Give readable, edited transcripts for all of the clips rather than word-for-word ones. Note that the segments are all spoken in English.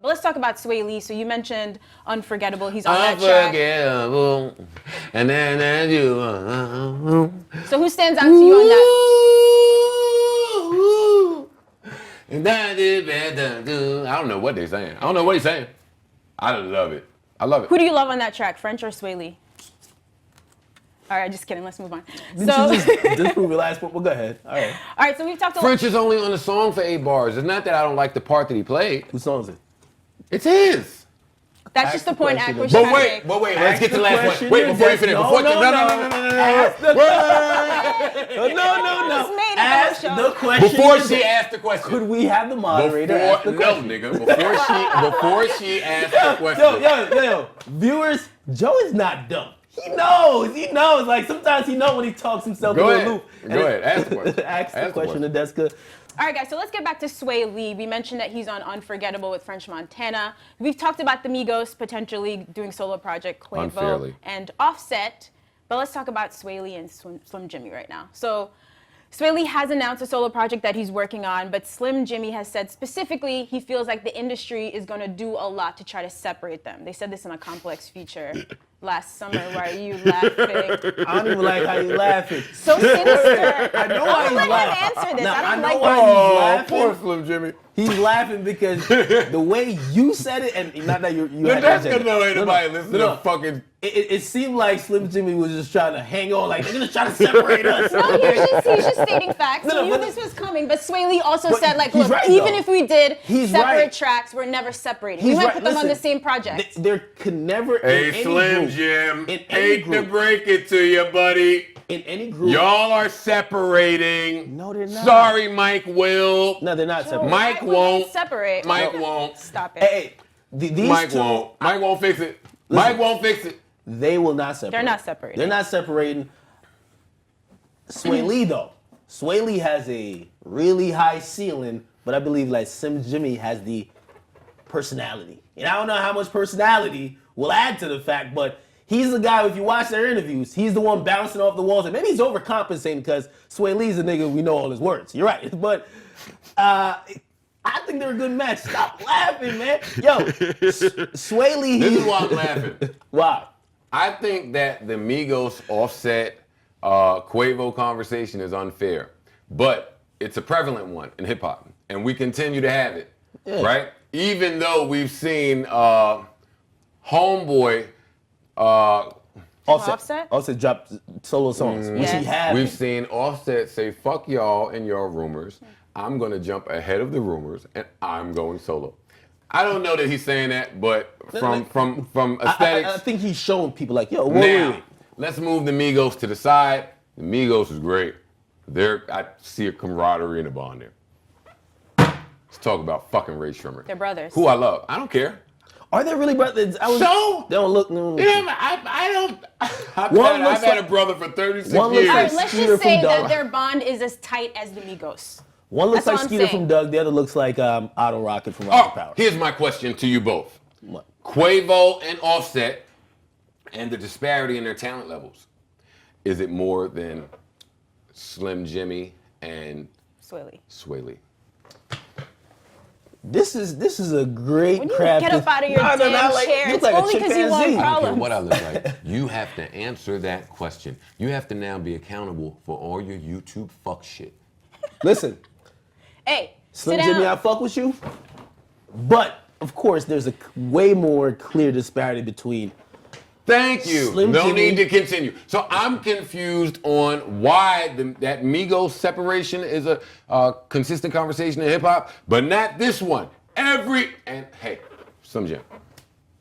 But let's talk about Swae Lee. So you mentioned Unforgettable. He's on that track. Unforgettable. And then you. So who stands out to you on that? I don't know what they're saying. I don't know what he's saying. I love it. I love it. Who do you love on that track, French or Swae Lee? All right, just kidding. Let's move on. Just prove your last point. Well, go ahead. All right. All right, so we've talked a lot. French is only on the song for 8 bars. It's not that I don't like the part that he played. Whose song is it? It's his. That's just the point Ak was But trying to wait, make. let's get to the last one. Wait, before you finish. No. Ask the question. Before she asked the question. Could we have the moderator ask the question? No, nigga. Before she asked the question. Yo. Viewers, Joe is not dumb. He knows. Like, sometimes he knows when he talks himself Go into ahead. a loop. Go ahead. Ask the question. Ask the question, Nadeska. All right, guys, so let's get back to Swae Lee. We mentioned that he's on Unforgettable with French Montana. We've talked about the Migos potentially doing solo project Quavo Unfairly. and Offset. But let's talk about Swae Lee and Slim Jimmy right now. So Swae Lee has announced a solo project that he's working on, but Slim Jimmy has said specifically he feels like the industry is going to do a lot to try to separate them. They said this in a Complex feature last summer. Why are you laughing? I don't even like how you're laughing. So sinister. I know why he's Let him laughing. answer this. Nah, I don't know like why why he's laughing. Poor Slim Jimmy. He's laughing because the way you said it, and not that you had That's to gonna know anybody listen to fucking. It seemed like Slim Jimmy was just trying to hang on, like they're gonna try to separate us. No, he's just stating facts. He knew this was coming, but Swae Lee also said, like, look, even if we did separate tracks, we're never separating. We might put them on the same project. There could never. Hey, Slim Jim, hate to break it to you, buddy. In any group, y'all are separating. No, they're not. Sorry, Mike will. No, they're not separating. Mike won't. Separate. Mike won't. Stop it. Hey, these Mike two, won't. Mike won't fix it. Listen, Mike won't fix it. They will not separate. They're not separating. They're not separating. Swae Lee, though. Swae Lee has a really high ceiling, but I believe like Slim Jimmy has the personality. And I don't know how much personality will add to the fact, but he's the guy, if you watch their interviews, he's the one bouncing off the walls. And maybe he's overcompensating because Swae Lee's a nigga, we know all his words. You're right. But I think they're a good match. Stop laughing, man. Yo, Swae Lee. This is why I'm laughing. Why? I think that the Migos Offset Quavo conversation is unfair, but it's a prevalent one in hip hop, and we continue to have it, right? Even though we've seen Homeboy. Offset dropped solo songs, which he had. We've seen Offset say, "Fuck y'all and your rumors. I'm gonna jump ahead of the rumors, and I'm going solo." I don't know that he's saying that, but from aesthetics, I think he's showing people like, yo, now, let's move the Migos to the side. The Migos is great. I see a camaraderie and a bond there. Let's talk about fucking Rae Sremmurd. They're brothers. Who I love. I don't care. Are they really brothers? They don't look. Yeah, I don't. I've had a brother for 36 years. All right, let's just say that their bond is as tight as the Migos. One looks like Skeeter from Doug. The other looks like Otto Rocket from Rocket Power. Here's my question to you both. What? Quavo and Offset and the disparity in their talent levels. Is it more than Slim Jimmy and Swae Lee? This is a great when you get up out of your damn chair, it's only because you want problems. I don't care what I look like. You have to answer that question. You have to now be accountable for all your YouTube fuck shit. Listen. Hey, Slim Jimmy, I fuck with you. But, of course, there's a way more clear disparity between Thank you. Slim no Jimmy. need to continue. So I'm confused on why that Migos separation is a consistent conversation in hip hop, but not this one. Hey, Slim Jim.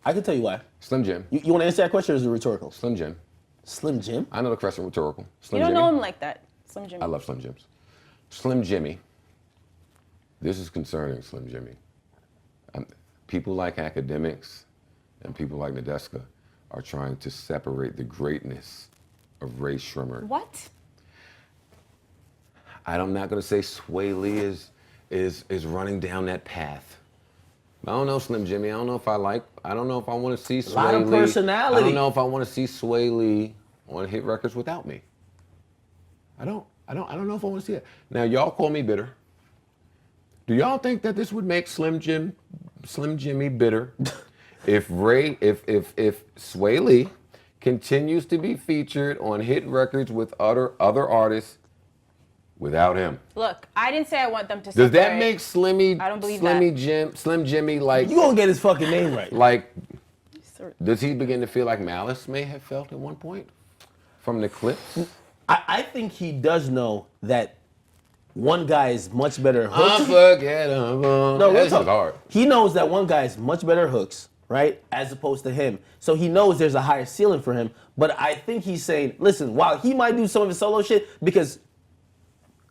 I can tell you why. Slim Jim. You want to answer that question or is it rhetorical? Slim Jim. Slim Jim? I know the question rhetorical. Slim you don't Jimmy. know him like that, Slim Jimmy. I love Slim Jims. Slim Jimmy. This is concerning, Slim Jimmy. People like Akademiks and people like Nadeska are trying to separate the greatness of Rae Sremmurd. What? I'm not going to say Swae Lee is running down that path. I don't know, Slim Jimmy. I don't know if I want to see Swae Lee. A lot of personality. I don't know if I want to see Swae Lee on hit records without me. I don't know if I want to see it. Now, y'all call me bitter. Do y'all think that this would make Slim Jim Slim Jimmy bitter if Swae Lee continues to be featured on hit records with other artists without him. Look, I didn't say I want them to Does that separate. make Slim Jimmy like You gonna get his fucking name right. like? Does he begin to feel like Malice may have felt at one point from the clips? I think he does know that one guy is much better hooks. Unforgettable. No, real This is talk. hard. He knows that one guy is much better hooks, right, as opposed to him. So he knows there's a higher ceiling for him. But I think he's saying, listen, while he might do some of his solo shit, because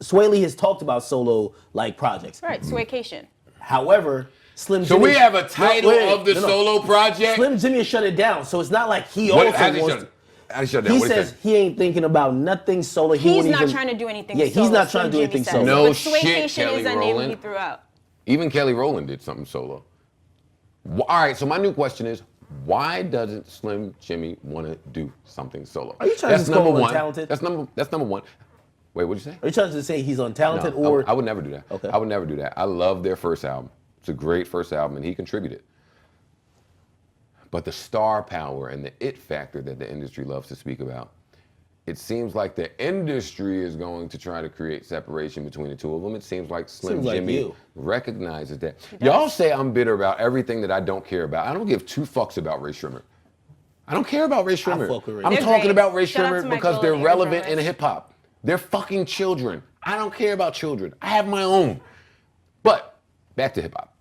Swae Lee has talked about solo like projects. Right, Swaycation. However, Slim So Jimmy. we have a title wait, of the solo project. Slim Jimmy shut it down, so it's not like he What, also how did he wants. shut it? How did he shut it down? He What did says he ain't thinking about nothing solo. He's wouldn't not even, trying to do anything Yeah, solo. he's not trying to do Slim Jimmy anything says. solo. No But shit, Swaycation Kelly is a name Rowland. he threw out. Even Kelly Rowland did something solo. All right, so my new question is, why doesn't Slim Jimmy want to do something solo? Are you trying to That's just call number him one. untalented? That's number one. Wait, what'd you say? Are you trying to say he's untalented No, or? I would never do that. Okay. I would never do that. I love their first album. It's a great first album, and he contributed. But the star power and the it factor that the industry loves to speak about, it seems like the industry is going to try to create separation between the two of them. It seems like Slim Seems like Jimmy you. recognizes that. Y'all say I'm bitter about everything that I don't care about. I don't give two fucks about Rae Sremmurd. I don't care about Rae Sremmurd. fuck with Rae I'm They're talking great. about Rae Shout out to Sremmurd Michael because they're and relevant Aaron in hip hop. They're fucking children. I don't care about children. I have my own. But back to hip hop.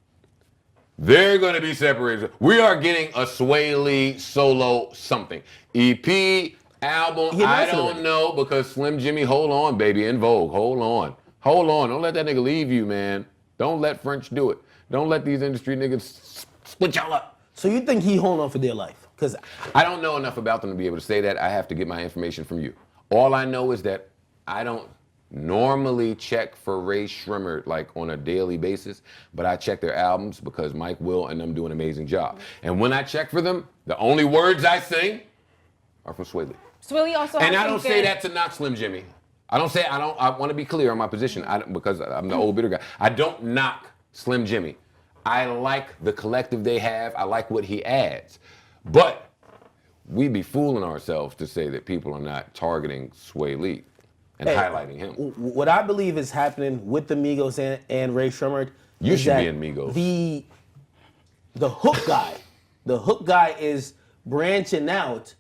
They're going to be separated. We are getting a Swae Lee solo something. EP, album, He I announced it don't already. know because Slim Jimmy, hold on, baby, in Vogue. Hold on. Hold on. Don't let that nigga leave you, man. Don't let French do it. Don't let these industry niggas split y'all up. So you think he holding on for dear life? Because I don't know enough about them to be able to say that. I have to get my information from you. All I know is that I don't normally check for Rae Sremmurd like on a daily basis, but I check their albums because Mike Will and them do an amazing job. And when I check for them, the only words I sing are from Swae Lee. Swae Lee also And has I don't some say good- that to knock Slim Jimmy. I want to be clear on my position because I'm the old bitter guy. I don't knock Slim Jimmy. I like the collective they have. I like what he adds. But we'd be fooling ourselves to say that people are not targeting Swae Lee and Hey, highlighting him. what I believe is happening with the Migos and Rae Sremmurd. You is should be that in Migos. The hook guy is branching out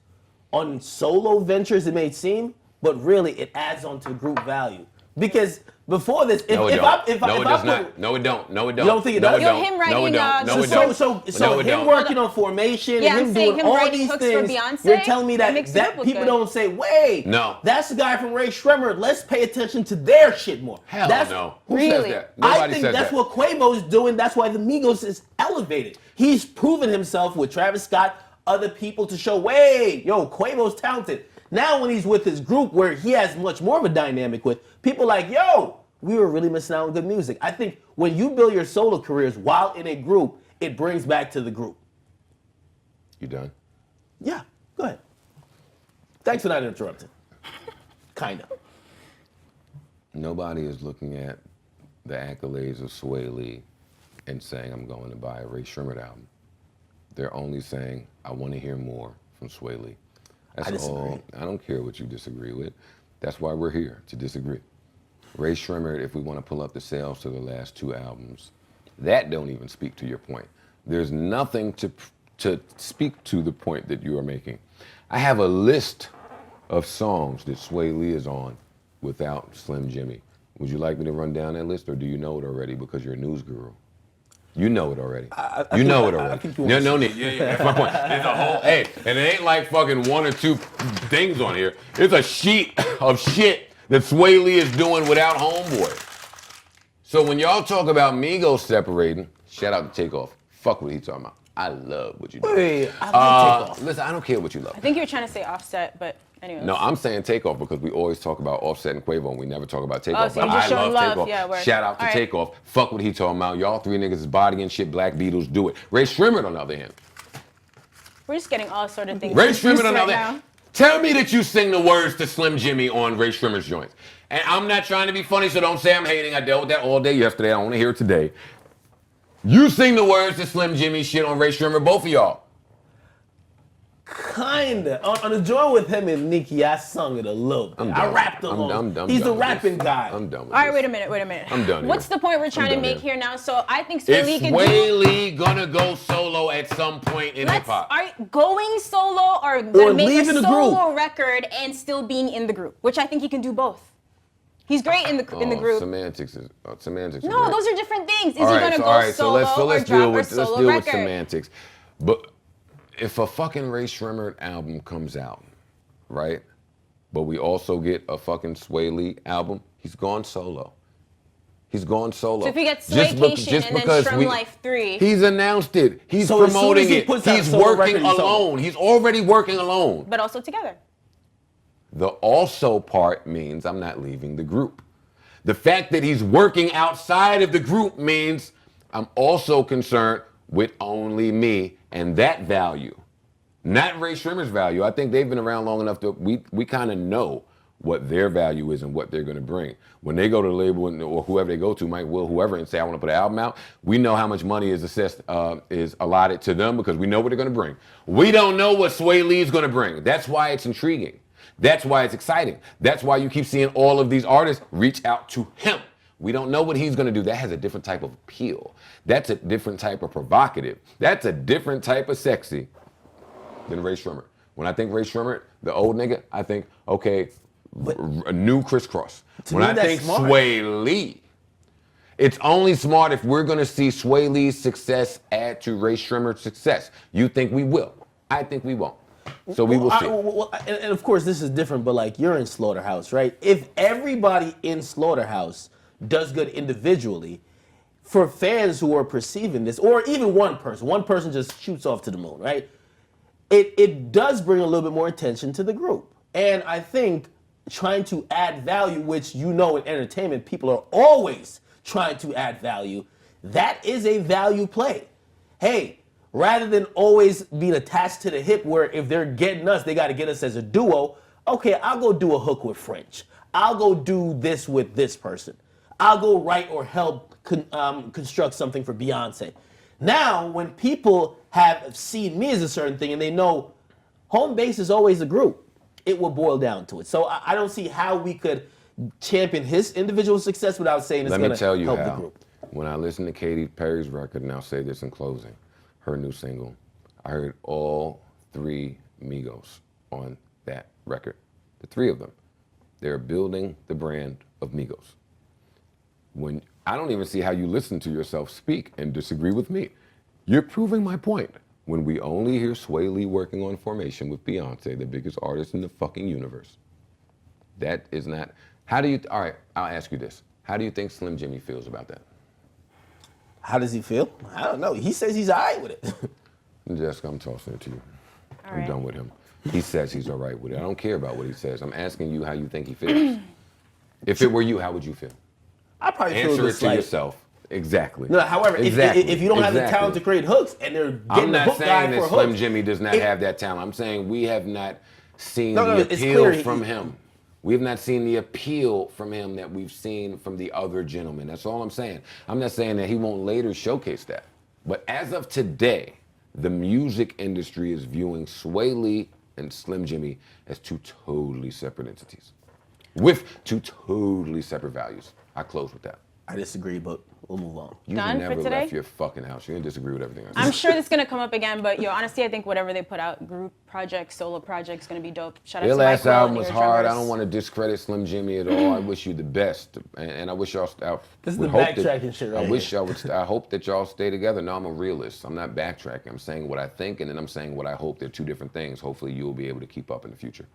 on solo ventures. It may seem, but really it adds on to group value. Because before this, No, it if don't. I No, it put, does not. No, it don't. No, it don't. You don't think it no, does? It Yo, don't. him No, it writing, don't. No, it So, don't. so No, it him don't. working on formation, Yeah, and I'm him saying doing him all writing these hooks for things, Beyonce, you're telling me that that, makes it look people good. don't say, wait, No. that's the guy from Rae Sremmurd. Let's pay attention to their shit more. Hell That's, no. Who Really? says that? Nobody I think says that's that. what Quavo's doing. That's why the Migos is elevated. He's proven himself with Travis Scott, other people to show, wait, yo, Quavo's talented. Now when he's with his group where he has much more of a dynamic with, people like, yo, we were really missing out on good music. I think when you build your solo careers while in a group, it brings back to the group. You done? Yeah, go ahead. Thanks for not interrupting. Kind of. Nobody is looking at the accolades of Swae Lee and saying, I'm going to buy a Rae Sremmurd album. They're only saying, I want to hear more from Swae Lee. That's I disagree. all. I don't care what you disagree with. That's why we're here, to disagree. Rae Sremmurd, if we want to pull up the sales to the last two albums, that don't even speak to your point. There's nothing to speak to the point that you are making. I have a list of songs that Swae Lee is on without Slim Jimmy. Would you like me to run down that list, or do you know it already because you're a news guru? You know it already. You know it already. No need. Yeah, that's my point. It's a whole, hey, and it ain't like fucking one or two things on here. It's a sheet of shit that Swae Lee is doing without Homeboy. So when y'all talk about Migos separating, shout out to Takeoff. Fuck what he talking about. I love what you do. Wait, I like Takeoff. Listen, I don't care what you love. I think you were trying to say Offset, but anyways. No, I'm saying Takeoff because we always talk about Offset and Quavo and we never talk about Takeoff. so but you just I showing love love. Takeoff. Yeah, word. Shout out to All right. Takeoff. Fuck what he talking about. Y'all three niggas is bodying shit. Black Beatles do it. Rae Sremmurd on the other hand. We're just getting all sort of things. Rae confused Sremmurd on the right other now. hand. Tell me that you sing the words to Slim Jimmy on Rae Sremmurd's joints. And I'm not trying to be funny, so don't say I'm hating. I dealt with that all day yesterday. I don't want to hear it today. You sing the words to Slim Jimmy shit on Rae Sremmurd, both of y'all. Kinda. On the joint with him and Nicki, I sung it a little bit. I rapped along. I'm He's done the with rapping this. guy. I'm done with All right, this. wait a minute. I'm done What's here. the point we're trying to done make here. here now? So I think Swae Lee Is can Swae do. Lee gonna go solo at some point in hip Let's hop? are you going solo or Or gonna make a leaving the solo record and still being in the group, which I think he can do both. He's great in the group. Semantics is semantics. No, those are different things. Is All he right, gonna go all right, solo or drop a solo let's deal with record? semantics. But if a fucking Rae Sremmurd album comes out, right? But we also get a fucking Swae Lee album, he's gone solo. He's gone solo. So if we get Just Swaycation and then because Shrum Life 3. He's announced it. He's So as soon promoting as he it. puts out a He's solo working record, he's solo. alone. He's already working alone. But also together. The also part means I'm not leaving the group. The fact that he's working outside of the group means I'm also concerned with only me and that value, not Rae Sremmurd's value. I think they've been around long enough that we kind of know what their value is and what they're going to bring. When they go to the label or whoever they go to, Mike Will, whoever, and say, I want to put an album out, we know how much money is allotted to them because we know what they're going to bring. We don't know what Swae Lee is going to bring. That's why it's intriguing. That's why it's exciting. That's why you keep seeing all of these artists reach out to him. We don't know what he's going to do. That has a different type of appeal. That's a different type of provocative. That's a different type of sexy than Rae Sremmurd. When I think Rae Sremmurd, the old nigga, I think, okay, a new crisscross. When me, I that's think smart. Swae Lee, it's only smart if we're going to see Swae Lee's success add to Rae Sremmurd's success. You think we will. I think we won't. So we will see. And of course, this is different, but like you're in Slaughterhouse, right? If everybody in Slaughterhouse does good individually, for fans who are perceiving this, or even one person just shoots off to the moon, right? It does bring a little bit more attention to the group. And I think trying to add value, which you know in entertainment, people are always trying to add value, that is a value play. Hey, rather than always being attached to the hip where if they're getting us, they got to get us as a duo. Okay, I'll go do a hook with French. I'll go do this with this person. I'll go write or help construct something for Beyonce. Now, when people have seen me as a certain thing and they know home base is always a group, it will boil down to it. So I don't see how we could champion his individual success without saying it's going to help the group. When I listen to Katy Perry's record, and I'll say this in closing, her new single, I heard all three Migos on that record. The three of them. They're building the brand of Migos. When I don't even see how you listen to yourself speak and disagree with me. You're proving my point. When we only hear Swae Lee working on Formation with Beyonce, the biggest artist in the fucking universe, that is not, all right, I'll ask you this. How do you think Slim Jimmy feels about that? How does he feel? I don't know. He says he's all right with it. Jessica, I'm tossing it to you. I'm right. done with him. He says he's all right with it. I don't care about what he says. I'm asking you how you think he feels. If it were you, how would you feel? I probably feel Answer it just to like yourself. Exactly. No, however, Exactly. if you don't have the Exactly. talent to create hooks and they're getting I'm the not hook guy saying for that Slim hooks, Jimmy does not have that talent. I'm saying we have not seen No, the it's appeal clear from him. We have not seen the appeal from him that we've seen from the other gentlemen. That's all I'm saying. I'm not saying that he won't later showcase that. But as of today, the music industry is viewing Swae Lee and Slim Jimmy as two totally separate entities with two totally separate values. I close with that. I disagree, but we'll move on. You've Done for never today? left your fucking house. You're gonna disagree with everything I said. I'm sure this is gonna come up again, but honestly, I think whatever they put out, group project, solo project, is gonna be dope. Shout out Their to last Mike Will album and was your hard. I drummers. don't want to discredit Slim Jimmy at all. I wish you the best, and I wish y'all. This is the backtracking shit right I wish here. y'all would. I hope that y'all stay together. No, I'm a realist. I'm not backtracking. I'm saying what I think, and then I'm saying what I hope. They're two different things. Hopefully, you'll be able to keep up in the future.